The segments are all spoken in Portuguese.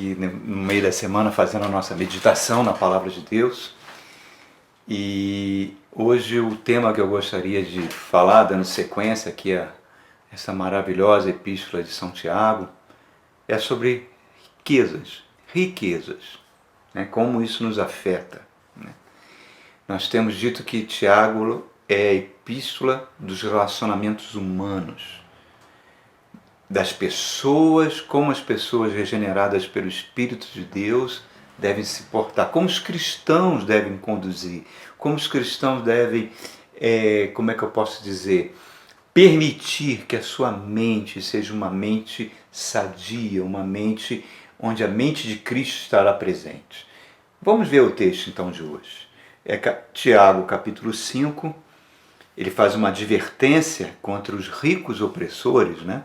aqui no meio da semana fazendo a nossa meditação na Palavra de Deus. E hoje o tema que eu gostaria de falar, dando sequência aqui a essa maravilhosa epístola de São Tiago, é sobre riquezas, né? Como isso nos afeta, né? Nós temos dito que Tiago é a epístola dos relacionamentos humanos, das pessoas, como as pessoas regeneradas pelo Espírito de Deus devem se portar, como os cristãos devem conduzir, como os cristãos devem, como é que eu posso dizer, permitir que a sua mente seja uma mente sadia, uma mente onde a mente de Cristo estará presente. Vamos ver o texto então de hoje. É Tiago capítulo 5, ele faz uma advertência contra os ricos opressores, né?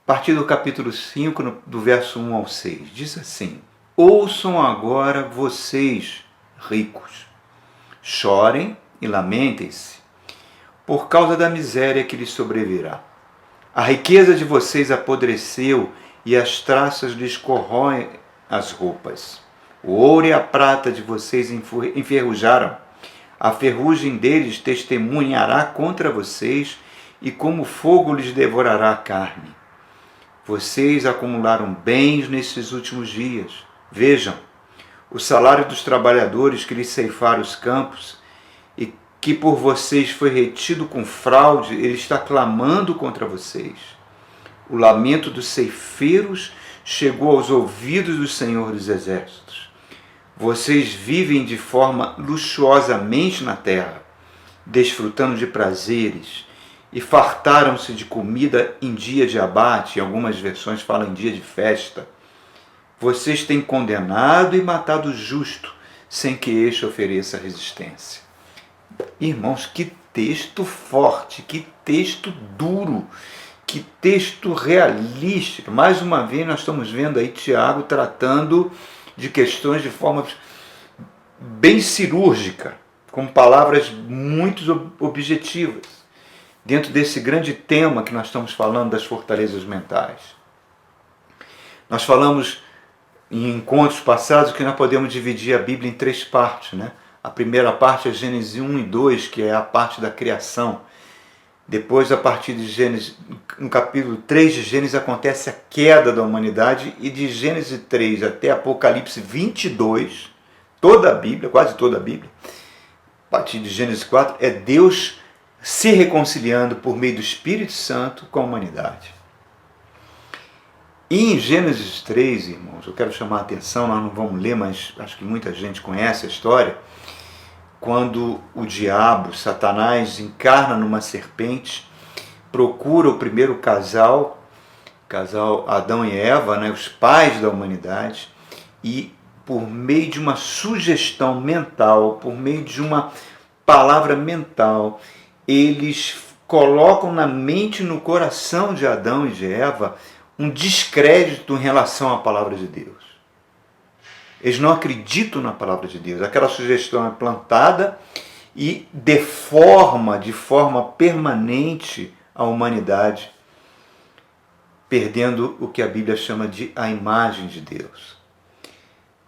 A partir do capítulo 5, do verso 1 ao 6, diz assim: ouçam agora vocês, ricos, chorem e lamentem-se por causa da miséria que lhes sobrevirá. A riqueza de vocês apodreceu e as traças lhes corroem as roupas. O ouro e a prata de vocês enferrujaram. A ferrugem deles testemunhará contra vocês e como fogo lhes devorará a carne. Vocês acumularam bens nesses últimos dias. Vejam, o salário dos trabalhadores que lhes ceifaram os campos e que por vocês foi retido com fraude, ele está clamando contra vocês. O lamento dos ceifeiros chegou aos ouvidos do Senhor dos Exércitos. Vocês vivem de forma luxuosamente na terra, desfrutando de prazeres, e fartaram-se de comida em dia de abate, em algumas versões falam em dia de festa. Vocês têm condenado e matado o justo, sem que este ofereça resistência. Irmãos, que texto forte, que texto duro, que texto realístico. Mais uma vez nós estamos vendo aí Tiago tratando de questões de forma bem cirúrgica, com palavras muito objetivas, dentro desse grande tema que nós estamos falando das fortalezas mentais. Nós falamos em encontros passados que nós podemos dividir a Bíblia em 3 partes, né? A primeira parte é Gênesis 1 e 2, que é a parte da criação. Depois, a partir de Gênesis, no capítulo 3 de Gênesis, acontece a queda da humanidade, e de Gênesis 3 até Apocalipse 22, toda a Bíblia, quase toda a Bíblia, a partir de Gênesis 4, é Deus se reconciliando por meio do Espírito Santo com a humanidade. E em Gênesis 3, irmãos, eu quero chamar a atenção, nós não vamos ler, mas acho que muita gente conhece a história, quando o diabo, Satanás, encarna numa serpente, procura o primeiro casal Adão e Eva, né, os pais da humanidade, e por meio de uma sugestão mental, por meio de uma palavra mental, eles colocam na mente e no coração de Adão e de Eva um descrédito em relação à palavra de Deus. Eles não acreditam na palavra de Deus. Aquela sugestão é plantada e deforma de forma permanente a humanidade, perdendo o que a Bíblia chama de a imagem de Deus.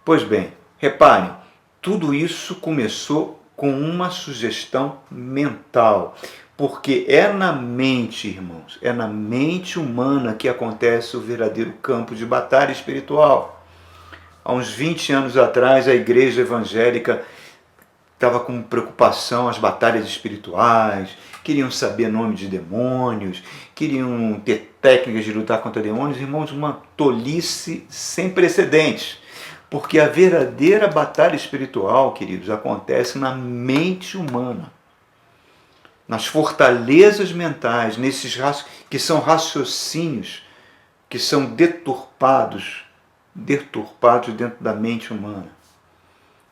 Pois bem, reparem, tudo isso começou com uma sugestão mental, porque é na mente, irmãos, é na mente humana que acontece o verdadeiro campo de batalha espiritual. Há uns 20 anos atrás, a igreja evangélica estava com preocupação as batalhas espirituais, queriam saber nome de demônios, queriam ter técnicas de lutar contra demônios. Irmãos, uma tolice sem precedentes. Porque a verdadeira batalha espiritual, queridos, acontece na mente humana, nas fortalezas mentais, nesses que são raciocínios, que são deturpados dentro da mente humana,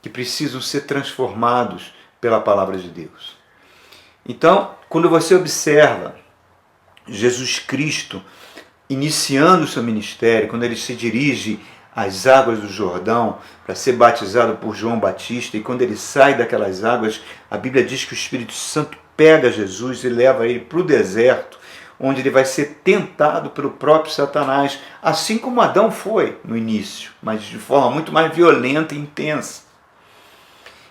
que precisam ser transformados pela palavra de Deus. Então, quando você observa Jesus Cristo iniciando o seu ministério, quando ele se dirige às águas do Jordão para ser batizado por João Batista, e quando ele sai daquelas águas, a Bíblia diz que o Espírito Santo pega Jesus e leva ele para o deserto, onde ele vai ser tentado pelo próprio Satanás, assim como Adão foi no início, mas de forma muito mais violenta e intensa.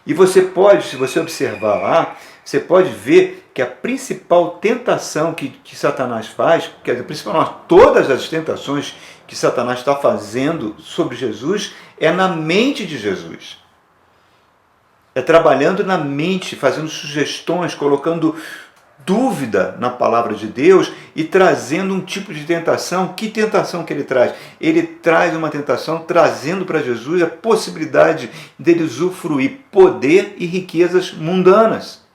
E você pode, se você observar lá, você pode ver que a principal tentação que Satanás faz, quer dizer, principalmente todas as tentações que Satanás está fazendo sobre Jesus, é na mente de Jesus. É trabalhando na mente, fazendo sugestões, colocando dúvida na palavra de Deus e trazendo um tipo de tentação. Que tentação que ele traz? Ele traz uma tentação trazendo para Jesus a possibilidade dele usufruir poder e riquezas mundanas.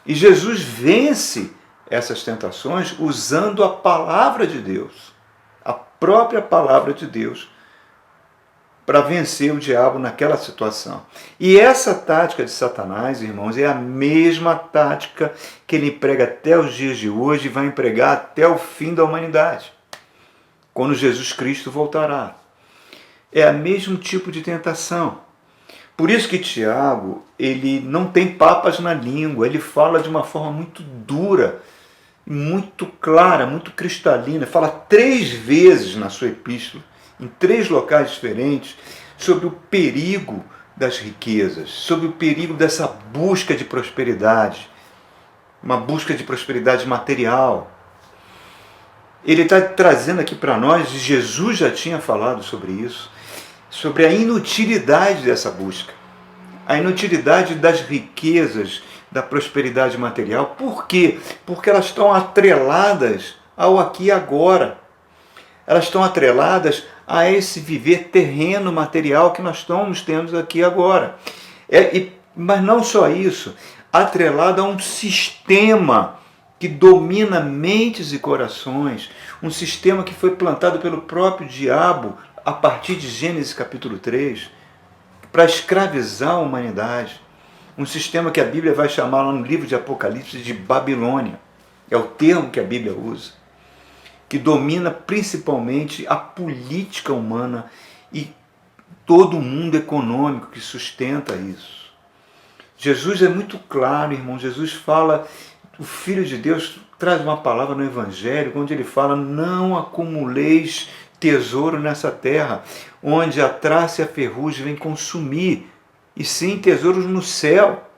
E Jesus vence essas tentações usando a palavra de Deus, a própria palavra de Deus, para vencer o diabo naquela situação. E essa tática de Satanás, irmãos, é a mesma tática que ele emprega até os dias de hoje e vai empregar até o fim da humanidade, quando Jesus Cristo voltará. É o mesmo tipo de tentação. Por isso que Tiago, ele não tem papas na língua, ele fala de uma forma muito dura, muito clara, muito cristalina, fala 3 vezes na sua epístola, em 3 locais diferentes, sobre o perigo das riquezas, sobre o perigo dessa busca de prosperidade, uma busca de prosperidade material. Ele está trazendo aqui para nós, e Jesus já tinha falado sobre isso, sobre a inutilidade dessa busca, a inutilidade das riquezas, da prosperidade material. Por quê? Porque elas estão atreladas ao aqui e agora. Elas estão atreladas a esse viver terreno material que nós estamos tendo aqui agora. Mas não só isso, atrelada a um sistema que domina mentes e corações, um sistema que foi plantado pelo próprio diabo a partir de Gênesis capítulo 3, para escravizar a humanidade. Um sistema que a Bíblia vai chamar lá no livro de Apocalipse de Babilônia. É o termo que a Bíblia usa, que domina principalmente a política humana e todo o mundo econômico que sustenta isso. Jesus é muito claro, irmão. Jesus fala, o Filho de Deus traz uma palavra no Evangelho, onde ele fala: não acumuleis tesouro nessa terra, onde a traça e a ferrugem vêm consumir, e sim tesouros no céu.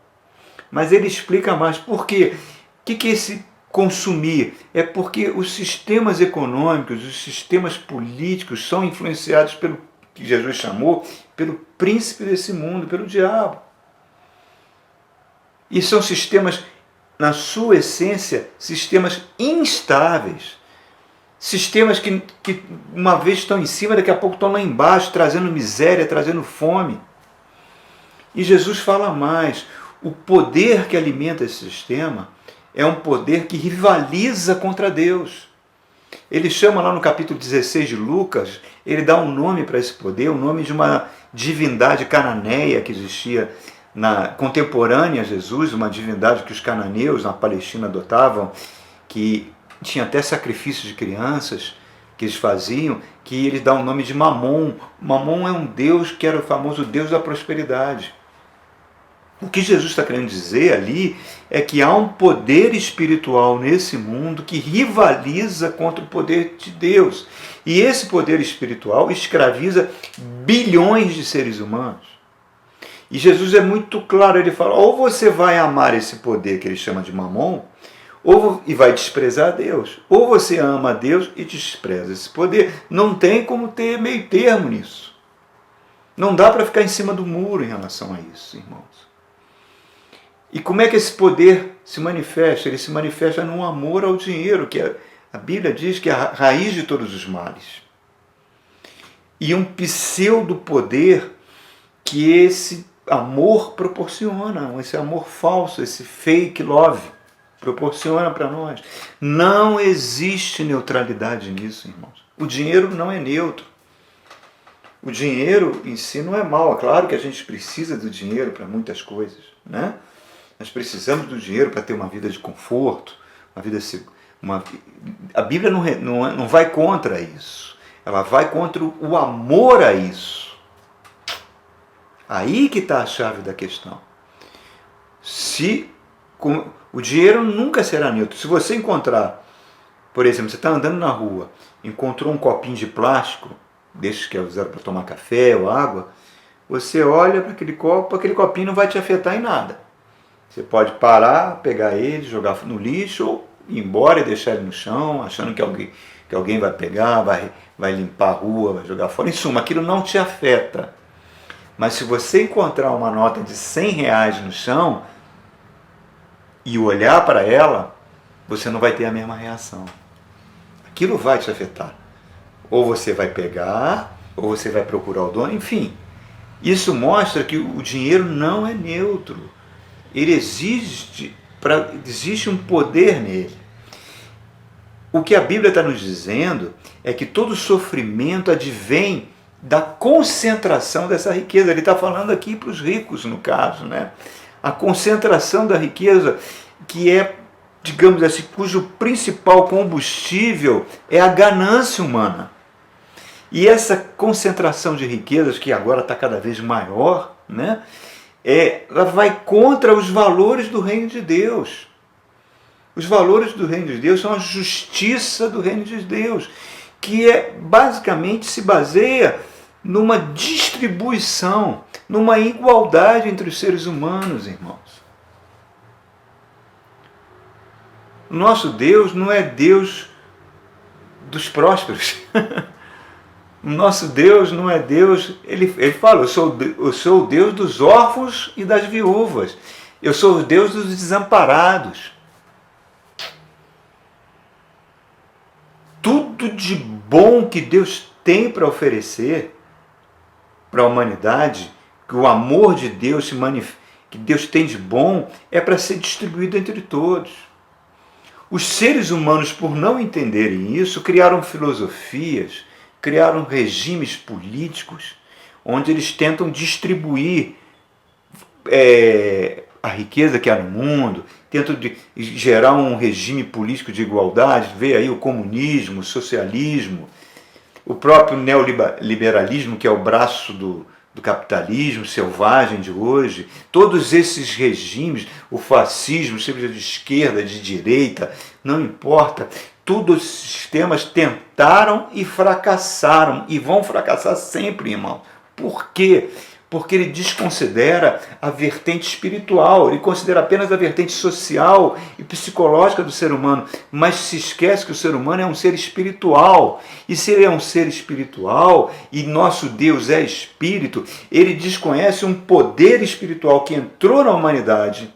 Mas ele explica mais. Por quê? O que é esse consumir? É porque os sistemas econômicos, os sistemas políticos são influenciados pelo que Jesus chamou, pelo príncipe desse mundo, pelo diabo. E são sistemas, na sua essência, sistemas instáveis. Sistemas que uma vez estão em cima, daqui a pouco estão lá embaixo, trazendo miséria, trazendo fome. E Jesus fala mais. O poder que alimenta esse sistema é um poder que rivaliza contra Deus. Ele chama lá no capítulo 16 de Lucas, ele dá um nome para esse poder, o nome de uma divindade cananeia que existia contemporânea a Jesus, uma divindade que os cananeus na Palestina adotavam, que tinha até sacrifícios de crianças que eles faziam, que eles dão o nome de Mamon. Mamon é um deus que era o famoso deus da prosperidade. O que Jesus está querendo dizer ali é que há um poder espiritual nesse mundo que rivaliza contra o poder de Deus. E esse poder espiritual escraviza bilhões de seres humanos. E Jesus é muito claro, ele fala: ou você vai amar esse poder que ele chama de Mamon, e vai desprezar Deus. Ou você ama a Deus e despreza esse poder. Não tem como ter meio termo nisso. Não dá para ficar em cima do muro em relação a isso, irmãos. E como é que esse poder se manifesta? Ele se manifesta no amor ao dinheiro, que a Bíblia diz que é a raiz de todos os males. E um pseudo-poder que esse amor proporciona, esse amor falso, esse fake love, proporciona para nós. Não existe neutralidade nisso, irmãos. O dinheiro não é neutro. O dinheiro em si não é mau. É claro que a gente precisa do dinheiro para muitas coisas, né? Nós precisamos do dinheiro para ter uma vida de conforto, uma vida segura. A Bíblia não vai contra isso. Ela vai contra o amor a isso. Aí que está a chave da questão. O dinheiro nunca será neutro. Se você encontrar Por exemplo, você está andando na rua, encontrou um copinho de plástico, desses que é usado para tomar café ou água, você olha para aquele copo, aquele copinho não vai te afetar em nada. Você pode parar, pegar ele, jogar no lixo ou ir embora e deixar ele no chão, achando que alguém vai pegar, vai limpar a rua, vai jogar fora. Em suma, aquilo não te afeta. Mas se você encontrar uma nota de R$100 no chão e olhar para ela, você não vai ter a mesma reação. Aquilo vai te afetar. Ou você vai pegar, ou você vai procurar o dono, enfim. Isso mostra que o dinheiro não é neutro. Ele existe um poder nele. O que a Bíblia está nos dizendo é que todo sofrimento advém da concentração dessa riqueza. Ele está falando aqui para os ricos, no caso, né? A concentração da riqueza, que é, digamos assim, cujo principal combustível é a ganância humana. E essa concentração de riquezas, que agora está cada vez maior, né? Ela vai contra os valores do reino de Deus. Os valores do reino de Deus são a justiça do reino de Deus, que basicamente se baseia numa distribuição, numa igualdade entre os seres humanos, irmãos. Nosso Deus não é Deus dos prósperos. Nosso Deus não é Deus, ele fala, eu sou o Deus dos órfãos e das viúvas. Eu sou o Deus dos desamparados. Tudo de bom que Deus tem para oferecer para a humanidade, que o amor de Deus que Deus tem de bom, é para ser distribuído entre todos. Os seres humanos, por não entenderem isso, criaram filosofias, criaram regimes políticos, onde eles tentam distribuir a riqueza que há no mundo, tentam gerar um regime político de igualdade, vê aí o comunismo, o socialismo, o próprio neoliberalismo, que é o braço do capitalismo selvagem de hoje, todos esses regimes, o fascismo, seja de esquerda, de direita, não importa, todos os sistemas tentaram e fracassaram, e vão fracassar sempre, irmão. Por quê? Porque ele desconsidera a vertente espiritual, ele considera apenas a vertente social e psicológica do ser humano, mas se esquece que o ser humano é um ser espiritual. E se ele é um ser espiritual e nosso Deus é espírito, ele desconhece um poder espiritual que entrou na humanidade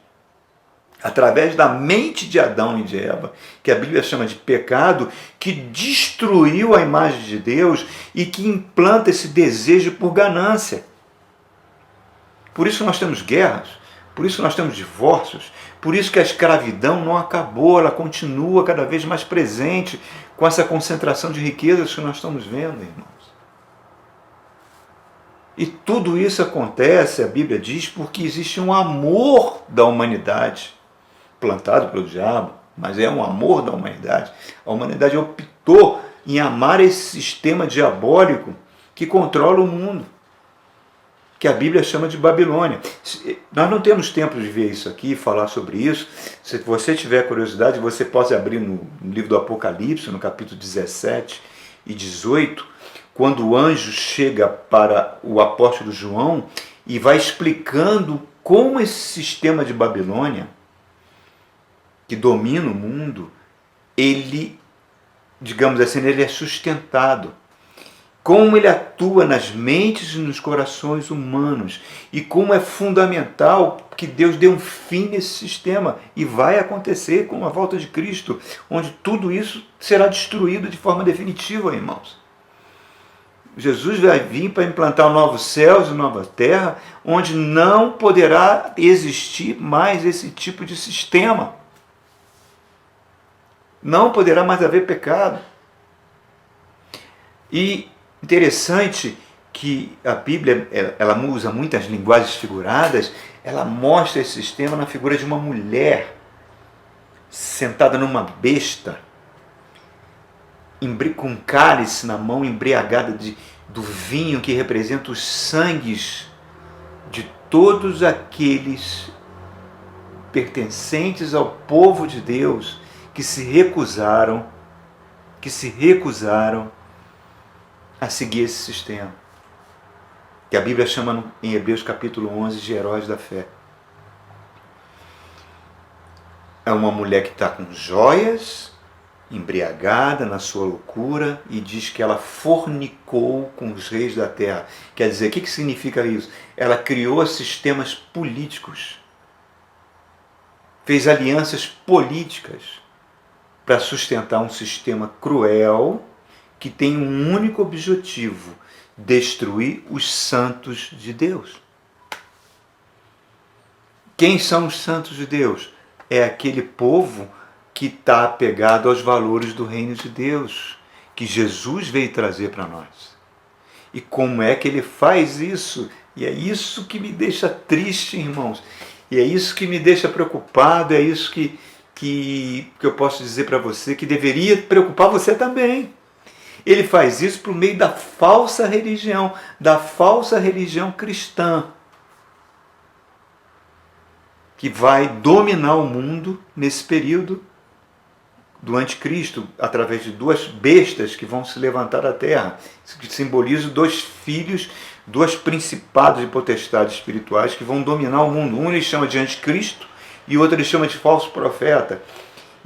através da mente de Adão e de Eva, que a Bíblia chama de pecado, que destruiu a imagem de Deus e que implanta esse desejo por ganância. Por isso nós temos guerras, por isso nós temos divórcios, por isso que a escravidão não acabou, ela continua cada vez mais presente com essa concentração de riquezas que nós estamos vendo, irmãos. E tudo isso acontece, a Bíblia diz, porque existe um amor da humanidade, plantado pelo diabo, mas é um amor da humanidade. A humanidade optou em amar esse sistema diabólico que controla o mundo, que a Bíblia chama de Babilônia. Nós não temos tempo de ver isso aqui, falar sobre isso. Se você tiver curiosidade, você pode abrir no livro do Apocalipse, no capítulo 17 e 18, quando o anjo chega para o apóstolo João e vai explicando como esse sistema de Babilônia, que domina o mundo, ele, digamos assim, ele é sustentado. Como ele atua nas mentes e nos corações humanos e como é fundamental que Deus dê um fim nesse sistema, e vai acontecer com a volta de Cristo, onde tudo isso será destruído de forma definitiva, irmãos. Jesus vai vir para implantar novos céus e nova terra, onde não poderá existir mais esse tipo de sistema. Não poderá mais haver pecado. E interessante que a Bíblia, ela usa muitas linguagens figuradas, ela mostra esse sistema na figura de uma mulher sentada numa besta, com um cálice na mão, embriagada do vinho que representa os sangues de todos aqueles pertencentes ao povo de Deus que se recusaram que se recusaram a seguir esse sistema, que a Bíblia chama em Hebreus capítulo 11 de heróis da fé. É uma mulher que está com joias, embriagada na sua loucura, e diz que ela fornicou com os reis da terra. Quer dizer, o que significa isso? Ela criou sistemas políticos, fez alianças políticas para sustentar um sistema cruel que tem um único objetivo: destruir os santos de Deus. Quem são os santos de Deus? É aquele povo que está apegado aos valores do reino de Deus, que Jesus veio trazer para nós. E como é que ele faz isso? E é isso que me deixa triste, irmãos. E é isso que me deixa preocupado, é isso que eu posso dizer para você, que deveria preocupar você também. Ele faz isso por meio da falsa religião cristã, que vai dominar o mundo nesse período do anticristo, através de duas bestas que vão se levantar da terra, que simbolizam dois filhos, dois principados e potestades espirituais que vão dominar o mundo. Um ele chama de anticristo e o outro ele chama de falso profeta.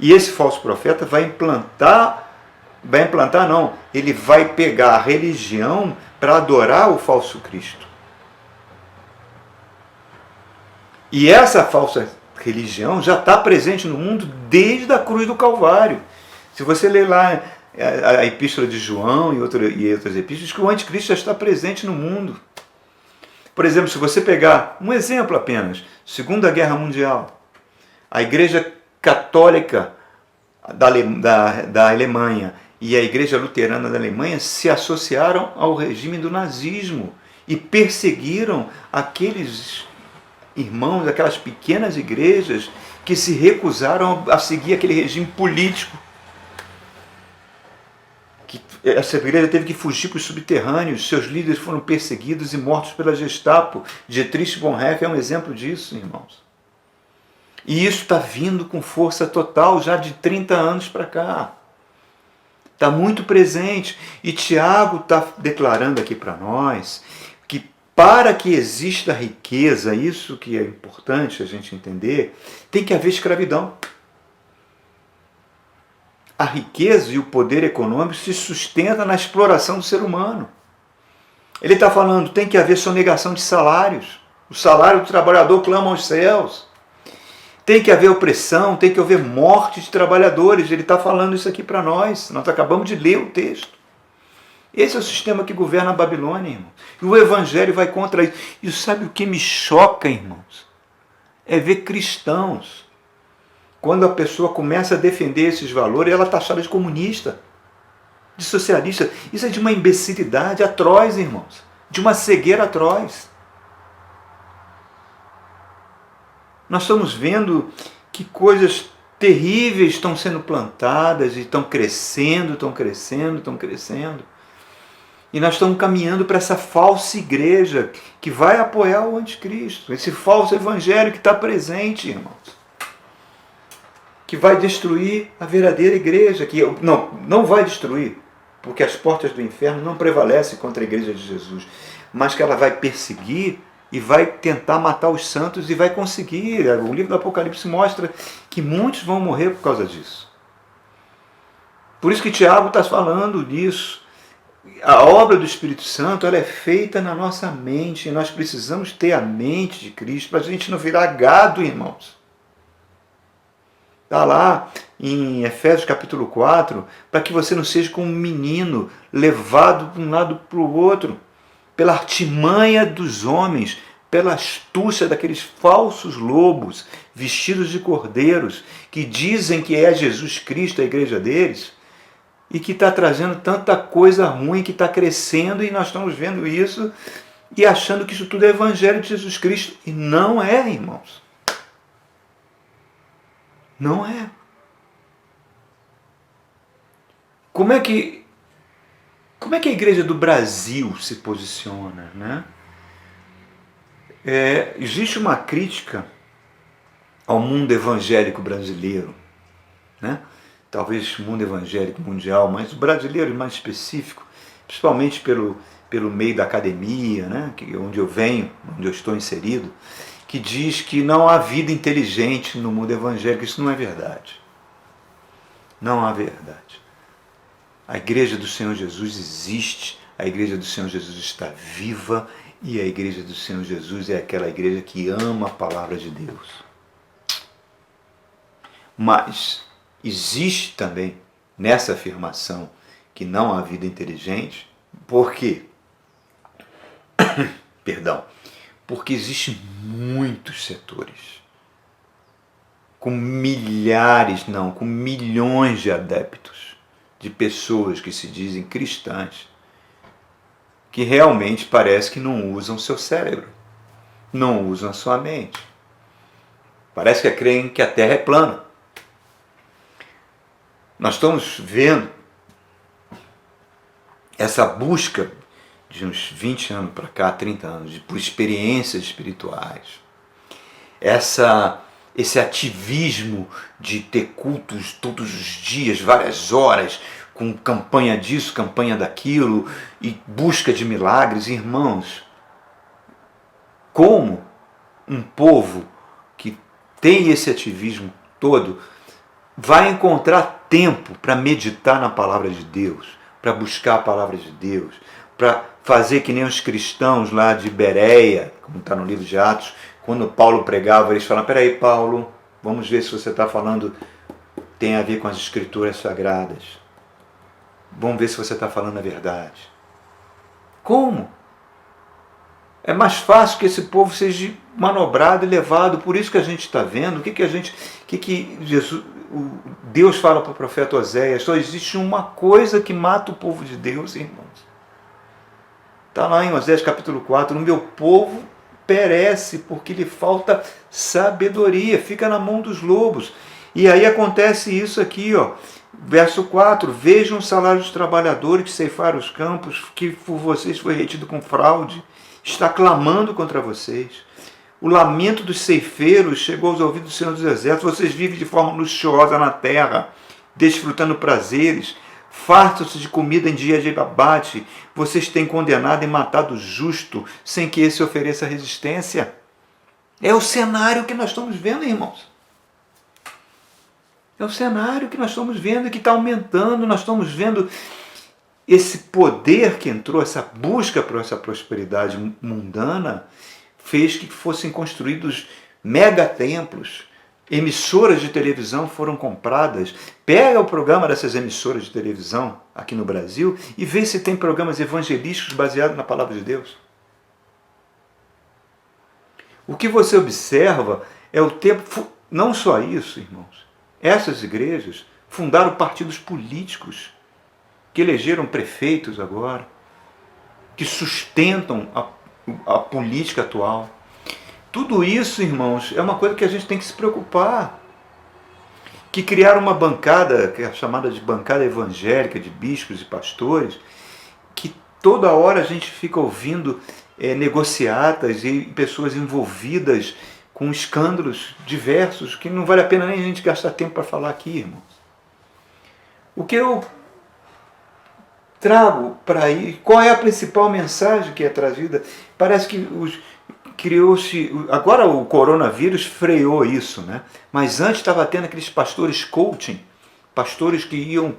E esse falso profeta ele vai pegar a religião para adorar o falso Cristo. E essa falsa religião já está presente no mundo desde a cruz do Calvário. Se você ler lá a epístola de João e outras epístolas, que o anticristo já está presente no mundo. Por exemplo, se você pegar um exemplo apenas, Segunda Guerra Mundial, a Igreja Católica da Alemanha e a Igreja Luterana da Alemanha se associaram ao regime do nazismo e perseguiram aqueles irmãos, aquelas pequenas igrejas que se recusaram a seguir aquele regime político. Essa igreja teve que fugir para os subterrâneos, seus líderes foram perseguidos e mortos pela Gestapo. Dietrich Bonhoeffer é um exemplo disso, irmãos. E isso está vindo com força total já de 30 anos para cá. Está muito presente. E Tiago está declarando aqui para nós que para que exista riqueza, isso que é importante a gente entender, tem que haver escravidão. A riqueza e o poder econômico se sustentam na exploração do ser humano. Ele está falando, tem que haver sonegação de salários. O salário do trabalhador clama aos céus. Tem que haver opressão, tem que haver morte de trabalhadores. Ele está falando isso aqui para nós. Nós acabamos de ler o texto. Esse é o sistema que governa a Babilônia, irmão. E o Evangelho vai contra isso. E sabe o que me choca, irmãos? É ver cristãos. Quando a pessoa começa a defender esses valores, ela é taxada de comunista, de socialista. Isso é de uma imbecilidade atroz, irmãos. De uma cegueira atroz. Nós estamos vendo que coisas terríveis estão sendo plantadas e estão crescendo. E nós estamos caminhando para essa falsa igreja que vai apoiar o anticristo. Esse falso evangelho que está presente, irmãos. Que vai destruir a verdadeira igreja. Que não vai destruir, porque as portas do inferno não prevalecem contra a igreja de Jesus. Mas que ela vai perseguir e vai tentar matar os santos e vai conseguir. O livro do Apocalipse mostra que muitos vão morrer por causa disso. Por isso que Tiago está falando disso. A obra do Espírito Santo ela é feita na nossa mente. E nós precisamos ter a mente de Cristo para a gente não virar gado, irmãos. Está lá em Efésios capítulo 4, para que você não seja como um menino levado de um lado para o outro, pela artimanha dos homens, pela astúcia daqueles falsos lobos vestidos de cordeiros, que dizem que é Jesus Cristo a igreja deles, e que está trazendo tanta coisa ruim, que está crescendo, e nós estamos vendo isso e achando que isso tudo é evangelho de Jesus Cristo. E não é, irmãos. Não é. Como é que a igreja do Brasil se posiciona, né? Existe uma crítica ao mundo evangélico brasileiro, né? talvez mundo evangélico mundial, mas o brasileiro mais específico, principalmente pelo meio da academia, né, onde eu venho, onde eu estou inserido, que diz que não há vida inteligente no mundo evangélico. Isso não é verdade. Não há verdade. A igreja do Senhor Jesus existe, a igreja do Senhor Jesus está viva, e a igreja do Senhor Jesus é aquela igreja que ama a palavra de Deus. Mas existe também nessa afirmação que não há vida inteligente, por quê? Perdão. Porque existem muitos setores, com milhares, não, com milhões de adeptos, de pessoas que se dizem cristãs, que realmente parece que não usam seu cérebro, não usam a sua mente. Parece que creem que a Terra é plana. Nós estamos vendo essa busca de uns 20 anos para cá, 30 anos, por experiências espirituais. Esse ativismo de ter cultos todos os dias, várias horas, com campanha disso, campanha daquilo, e busca de milagres. Irmãos, como um povo que tem esse ativismo todo vai encontrar tempo para meditar na palavra de Deus, para buscar a palavra de Deus, para fazer que nem os cristãos lá de Bereia, como está no livro de Atos, quando Paulo pregava, eles falavam: peraí, Paulo, vamos ver se você está falando, tem a ver com as escrituras sagradas. Vamos ver se você está falando a verdade. Como? É mais fácil que esse povo seja manobrado e levado. Por isso que a gente está vendo, Deus fala para o profeta Oséias: só existe uma coisa que mata o povo de Deus, irmãos. Está lá em Oséias capítulo 4, o meu povo perece porque lhe falta sabedoria, fica na mão dos lobos. E aí acontece isso aqui, ó. Verso 4, vejam o salário dos trabalhadores que ceifaram os campos, que por vocês foi retido com fraude, está clamando contra vocês. O lamento dos ceifeiros chegou aos ouvidos do Senhor dos Exércitos. Vocês vivem de forma luxuosa na terra, desfrutando prazeres, fartam-se de comida em dia de abate. Vocês têm condenado e matado o justo, sem que esse ofereça resistência. É o cenário que nós estamos vendo, irmãos. É o cenário que nós estamos vendo e que está aumentando. Nós estamos vendo esse poder que entrou, essa busca por essa prosperidade mundana, fez que fossem construídos megatemplos, emissoras de televisão foram compradas. Pega o programa dessas emissoras de televisão aqui no Brasil e vê se tem programas evangelísticos baseados na palavra de Deus. O que você observa é o tempo, não só isso, irmãos. Essas igrejas fundaram partidos políticos que elegeram prefeitos agora, que sustentam a política atual. Tudo isso, irmãos, é uma coisa que a gente tem que se preocupar. Que criaram uma bancada, que é chamada de bancada evangélica, de bispos e pastores, que toda hora a gente fica ouvindo negociatas e pessoas envolvidas com escândalos diversos, que não vale a pena nem a gente gastar tempo para falar aqui, irmãos. O que eu trago para aí, qual é a principal mensagem que é trazida? Parece que criou-se, agora o coronavírus freou isso, né? Mas antes estava tendo aqueles pastores coaching, pastores que iam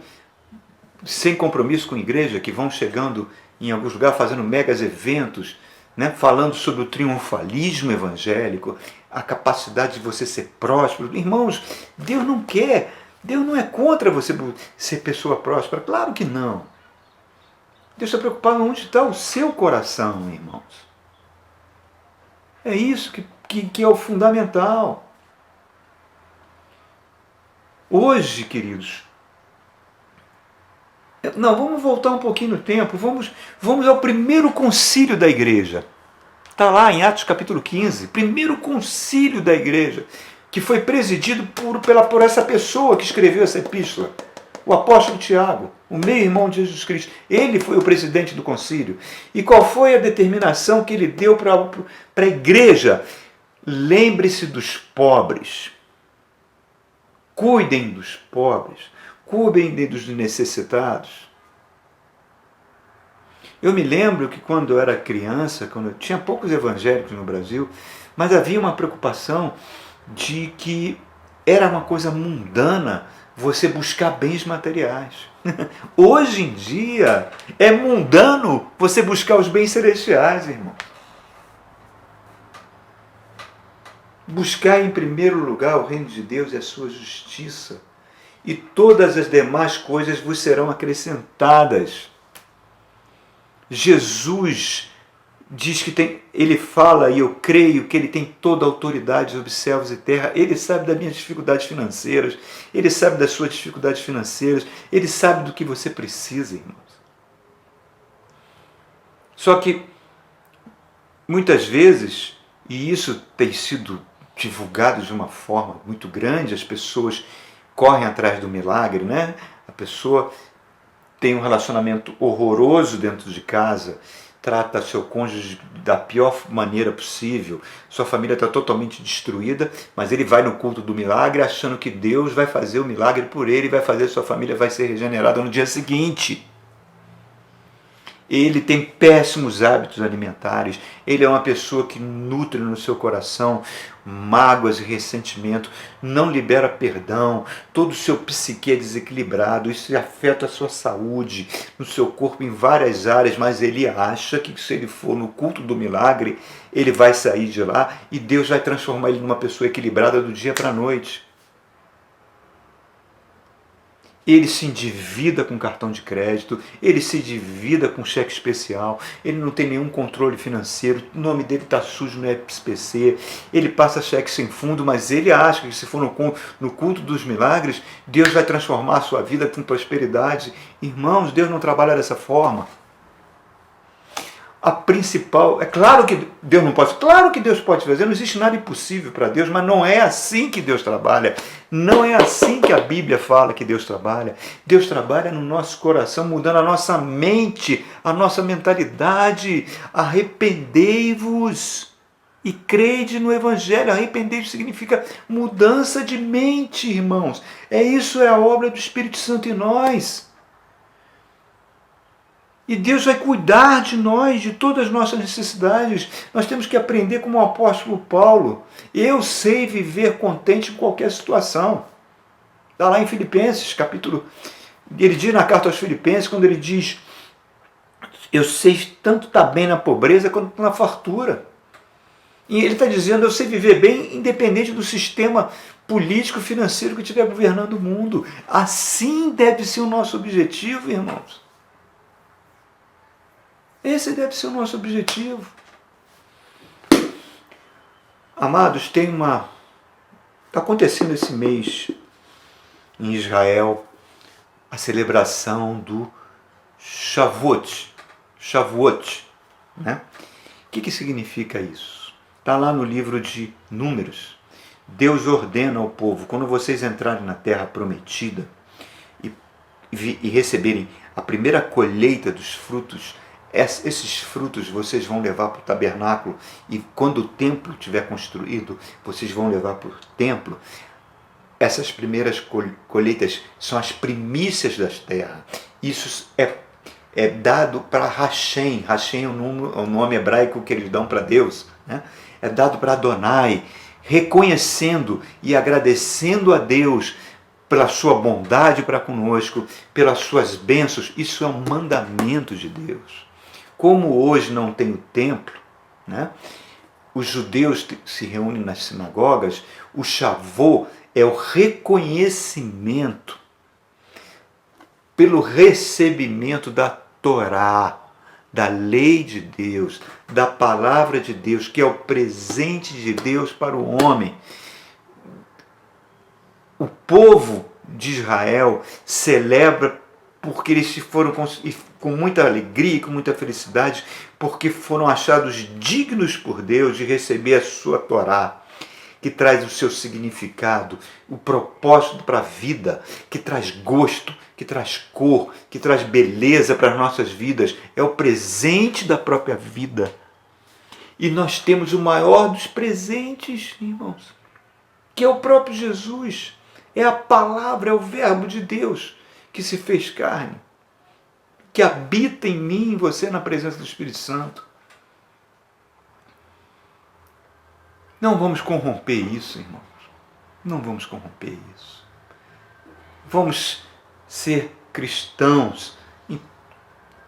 sem compromisso com a igreja, que vão chegando em alguns lugares fazendo megas eventos, né? Falando sobre o triunfalismo evangélico, a capacidade de você ser próspero. Irmãos, Deus não quer, Deus não é contra você ser pessoa próspera, claro que não. Deus está preocupado onde está o seu coração, irmãos. É isso que é o fundamental. Hoje, queridos, não, vamos voltar um pouquinho no tempo, vamos ao primeiro concílio da igreja. Está lá em Atos capítulo 15, primeiro concílio da igreja, que foi presidido por essa pessoa que escreveu essa epístola, o apóstolo Tiago, o meio-irmão de Jesus Cristo. Ele foi o presidente do concílio. E qual foi a determinação que ele deu para a igreja? Lembre-se dos pobres. Cuidem dos pobres. cuidem dos necessitados. Eu me lembro que quando eu era criança, quando eu tinha poucos evangélicos no Brasil, mas havia uma preocupação de que era uma coisa mundana você buscar bens materiais. Hoje em dia é mundano você buscar os bens celestiais, irmão. Buscar em primeiro lugar o reino de Deus e a sua justiça, e todas as demais coisas vos serão acrescentadas. Jesus diz que ele fala, e eu creio que ele tem toda a autoridade sobre céus e terra. Ele sabe das minhas dificuldades financeiras, ele sabe das suas dificuldades financeiras, ele sabe do que você precisa, irmãos. Só que muitas vezes, e isso tem sido divulgado de uma forma muito grande, as pessoas correm atrás do milagre, né? A pessoa tem um relacionamento horroroso dentro de casa, trata seu cônjuge da pior maneira possível, sua família está totalmente destruída, mas ele vai no culto do milagre achando que Deus vai fazer o milagre por ele, vai fazer sua família vai ser regenerada no dia seguinte. Ele tem péssimos hábitos alimentares, ele é uma pessoa que nutre no seu coração mágoas e ressentimento, não libera perdão, todo o seu psique é desequilibrado, isso afeta a sua saúde, no seu corpo em várias áreas, mas ele acha que se ele for no culto do milagre, ele vai sair de lá e Deus vai transformar ele numa pessoa equilibrada do dia para a noite. Ele se endivida com cartão de crédito, ele se endivida com cheque especial, ele não tem nenhum controle financeiro, o nome dele está sujo no SPC, ele passa cheque sem fundo, mas ele acha que se for no culto dos milagres, Deus vai transformar a sua vida com prosperidade. Irmãos, Deus não trabalha dessa forma. A principal, é claro que Deus não pode, claro que Deus pode fazer, não existe nada impossível para Deus, mas não é assim que Deus trabalha, não é assim que a Bíblia fala que Deus trabalha. Deus trabalha no nosso coração, mudando a nossa mente, a nossa mentalidade. Arrependei-vos e crede no Evangelho. Arrependei-vos significa mudança de mente, irmãos. Isso é a obra do Espírito Santo em nós. E Deus vai cuidar de nós, de todas as nossas necessidades. Nós temos que aprender como o apóstolo Paulo. Eu sei viver contente em qualquer situação. Está lá em Filipenses, capítulo... Ele diz na carta aos Filipenses, quando ele diz, eu sei tanto estar bem na pobreza quanto na fartura. E ele está dizendo, eu sei viver bem independente do sistema político financeiro que estiver governando o mundo. Assim deve ser o nosso objetivo, irmãos. Esse deve ser o nosso objetivo. Amados, está acontecendo esse mês em Israel a celebração do Shavuot, né? O que significa isso? Está lá no livro de Números. Deus ordena ao povo, quando vocês entrarem na terra prometida e receberem a primeira colheita dos frutos, esses frutos vocês vão levar para o tabernáculo, e quando o templo estiver construído, vocês vão levar para o templo. Essas primeiras colheitas são as primícias das terras. Isso é dado para Hashem. Hashem é o nome hebraico que eles dão para Deus, né? É dado para Adonai, reconhecendo e agradecendo a Deus pela sua bondade para conosco, pelas suas bênçãos. Isso é um mandamento de Deus. Como hoje não tem o templo, né? Os judeus se reúnem nas sinagogas, o Shavuot é o reconhecimento pelo recebimento da Torá, da lei de Deus, da palavra de Deus, que é o presente de Deus para o homem. O povo de Israel celebra porque eles foram com muita alegria e com muita felicidade, porque foram achados dignos por Deus de receber a sua Torá, que traz o seu significado, o propósito para a vida, que traz gosto, que traz cor, que traz beleza para as nossas vidas. É o presente da própria vida. E nós temos o maior dos presentes, irmãos, que é o próprio Jesus. É a palavra, é o verbo de Deus que se fez carne, que habita em mim e em você na presença do Espírito Santo. Não vamos corromper isso, irmãos. Não vamos corromper isso. Vamos ser cristãos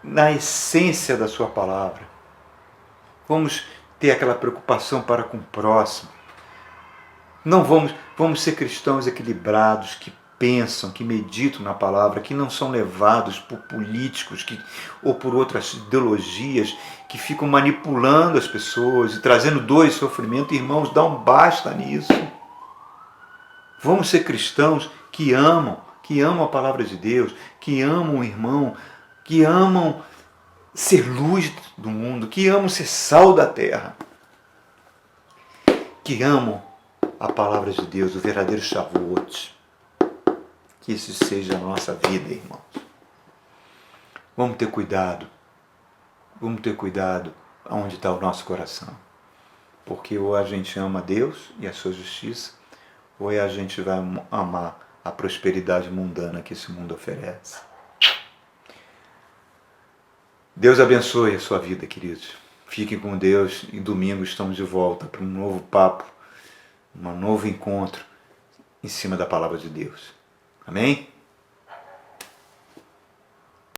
na essência da sua palavra. Vamos ter aquela preocupação para com o próximo. Não vamos ser cristãos equilibrados, que pensam, que meditam na palavra, que não são levados por políticos ou por outras ideologias que ficam manipulando as pessoas e trazendo dor e sofrimento. Irmãos, dá um basta nisso. Vamos ser cristãos que amam a palavra de Deus, que amam o irmão, que amam ser luz do mundo, que amam ser sal da terra, que amam a palavra de Deus, o verdadeiro Shavuot. Que isso seja a nossa vida, irmãos. Vamos ter cuidado aonde está o nosso coração, porque ou a gente ama Deus e a sua justiça, ou a gente vai amar a prosperidade mundana que esse mundo oferece. Deus abençoe a sua vida, queridos. Fiquem com Deus e domingo estamos de volta para um novo papo, um novo encontro em cima da palavra de Deus. Amém?